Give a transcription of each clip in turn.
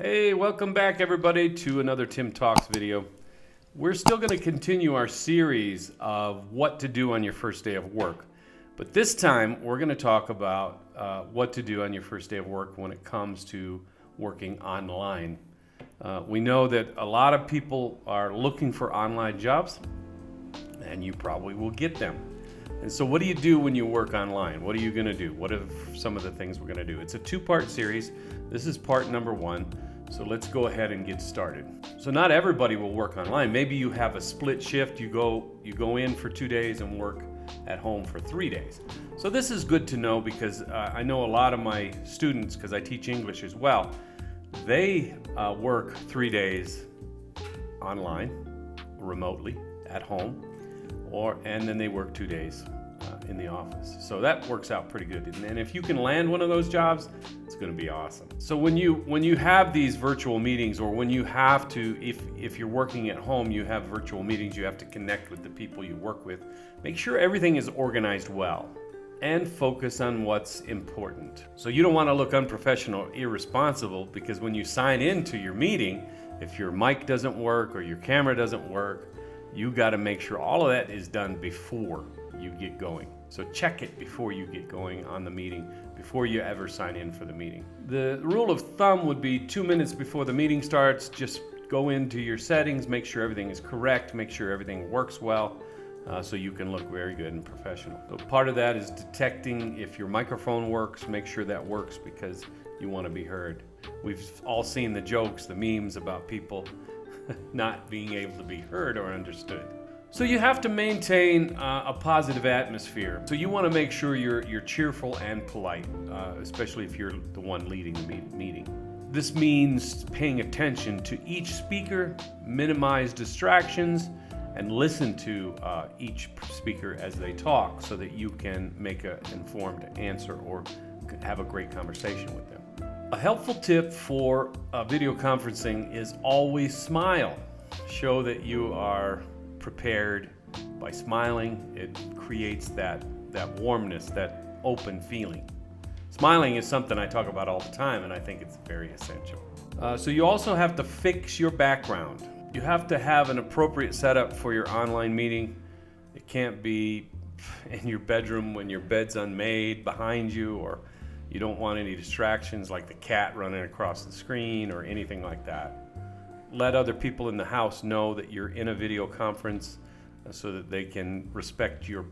Hey, welcome back everybody to another Tim Talks video. We're still going to continue our series of what to do on your first day of work. But this time we're going to talk about what to do on your first day of work when it comes to working online. We know that a lot of people are looking for online jobs, and you probably will get them. And so what do you do when you work online? What are you going to do? What are some of the things we're going to do? It's a two-part series. This is part number 1. So let's go ahead and get started. So not everybody will work online. Maybe you have a split shift. You go in for 2 days and work at home for 3 days. So this is good to know because I know a lot of my students, because I teach English as well, they work 3 days online, remotely, at home, and then they work 2 days in the office. So that works out pretty good. And if you can land one of those jobs, it's going to be awesome. So when you have these virtual meetings, or when you have to, if you're working at home, you have virtual meetings, you have to connect with the people you work with, make sure everything is organized well and focus on what's important. So you don't want to look unprofessional or irresponsible, because when you sign into your meeting, if your mic doesn't work or your camera doesn't work, you got to make sure all of that is done before you get going. So check it before you get going on the meeting, before you ever sign in for the meeting. The rule of thumb would be 2 minutes before the meeting starts, just go into your settings, make sure everything is correct, make sure everything works well, so you can look very good and professional. So part of that is detecting if your microphone works, make sure that works, because you want to be heard. We've all seen the jokes, the memes about people not being able to be heard or understood. So you have to maintain a positive atmosphere. So you want to make sure you're cheerful and polite, especially if you're the one leading the meeting. This means paying attention to each speaker, minimize distractions, and listen to each speaker as they talk, so that you can make an informed answer or have a great conversation with them. A helpful tip for video conferencing is always smile. Show that you are prepared by smiling. It creates that warmness, that open feeling. Smiling is something I talk about all the time, and I think it's very essential. So you also have to fix your background. You have to have an appropriate setup for your online meeting. It can't be in your bedroom when your bed's unmade behind you, or you don't want any distractions like the cat running across the screen or anything like that. Let other people in the house know that you're in a video conference, so that they can respect your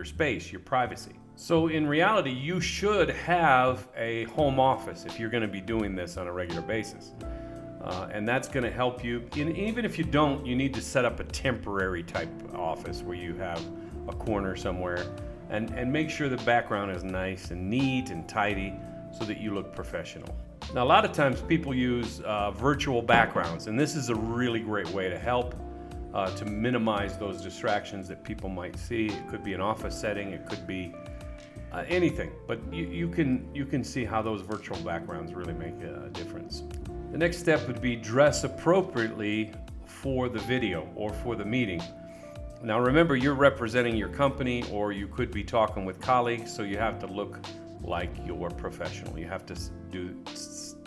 space, your privacy. So in reality, you should have a home office if you're going to be doing this on a regular basis. And that's going to help you. And even if you don't, you need to set up a temporary type office where you have a corner somewhere, and make sure the background is nice and neat and tidy, so that you look professional. Now, a lot of times people use virtual backgrounds, and this is a really great way to help to minimize those distractions that people might see. It could be an office setting, it could be anything, but you can see how those virtual backgrounds really make a difference. The next step would be dress appropriately for the video or for the meeting. Now remember, you're representing your company, or you could be talking with colleagues, so you have to look like you're professional. You have to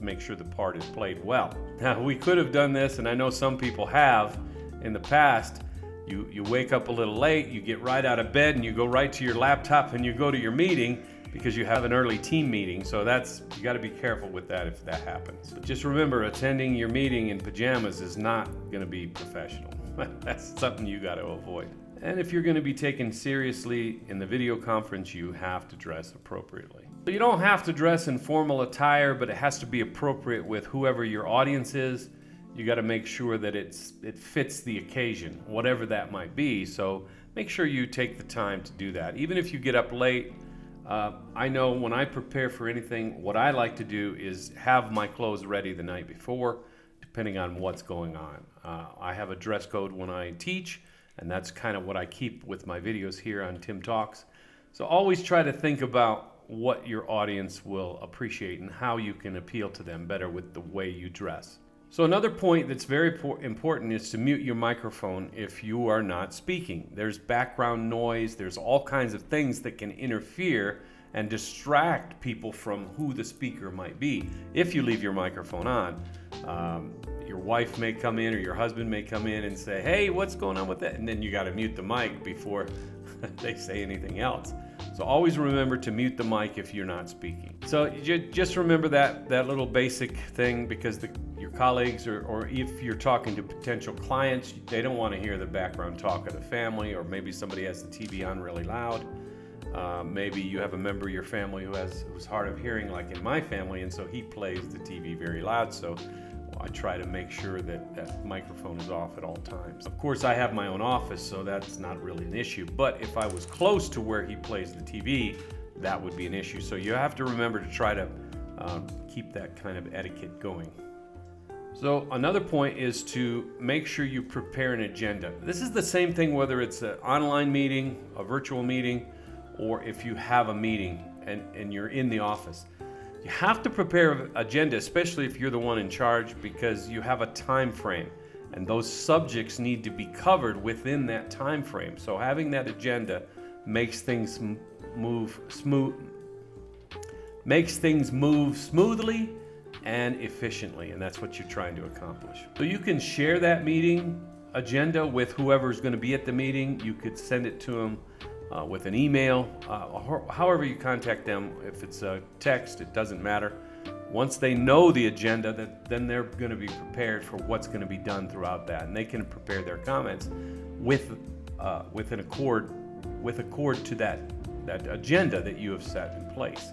make sure the part is played well. Now, we could have done this, and I know some people have in the past. You wake up a little late, you get right out of bed, and you go right to your laptop and you go to your meeting because you have an early team meeting. So you got to be careful with that if that happens. But just remember, attending your meeting in pajamas is not going to be professional. That's something you got to avoid. And if you're going to be taken seriously in the video conference, you have to dress appropriately. So you don't have to dress in formal attire, but it has to be appropriate with whoever your audience is. You got to make sure that it fits the occasion, whatever that might be. So make sure you take the time to do that. Even if you get up late, I know when I prepare for anything, what I like to do is have my clothes ready the night before, depending on what's going on. I have a dress code when I teach, and that's kind of what I keep with my videos here on Tim Talks. So always try to think about what your audience will appreciate and how you can appeal to them better with the way you dress. So another point that's very important is to mute your microphone if you are not speaking. There's background noise, there's all kinds of things that can interfere and distract people from who the speaker might be. If you leave your microphone on, your wife may come in or your husband may come in and say, hey, what's going on with that? And then you got to mute the mic before they say anything else. So always remember to mute the mic if you're not speaking. So just remember that little basic thing, because your colleagues or if you're talking to potential clients, they don't want to hear the background talk of the family, or maybe somebody has the TV on really loud. Maybe you have a member of your family who's hard of hearing, like in my family, and so he plays the TV very loud. So I try to make sure that microphone is off at all times. Of course, I have my own office, so that's not really an issue. But if I was close to where he plays the TV, that would be an issue. So you have to remember to try to keep that kind of etiquette going. So another point is to make sure you prepare an agenda. This is the same thing whether it's an online meeting, a virtual meeting, or if you have a meeting and you're in the office. You have to prepare an agenda, especially if you're the one in charge, because you have a time frame and those subjects need to be covered within that time frame. So having that agenda makes things move smoothly and efficiently, and that's what you're trying to accomplish. So you can share that meeting agenda with whoever's going to be at the meeting. You could send it to them with an email, however you contact them. If it's a text, it doesn't matter. Once they know the agenda, then they're going to be prepared for what's going to be done throughout that, and they can prepare their comments with accord to that agenda that you have set in place.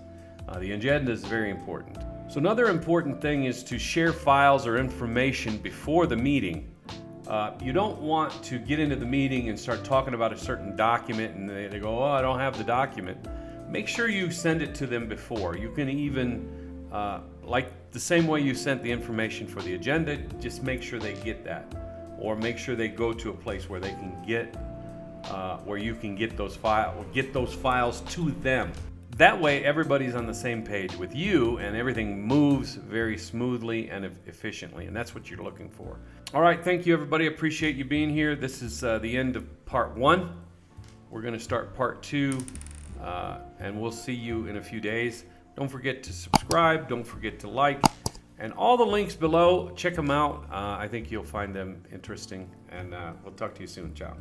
The agenda is very important. So another important thing is to share files or information before the meeting. You don't want to get into the meeting and start talking about a certain document and they go, oh, I don't have the document. Make sure you send it to them before. You can even, like the same way you sent the information for the agenda, just make sure they get that. Or make sure they go to a place where they can get, where you can get those files to them. That way everybody's on the same page with you and everything moves very smoothly and efficiently, and that's what you're looking for. All right, thank you everybody. Appreciate you being here. This is the end of part 1. We're going to start part 2, and we'll see you in a few days. Don't forget to subscribe. Don't forget to like. And all the links below, check them out. I think you'll find them interesting, and we'll talk to you soon. Ciao.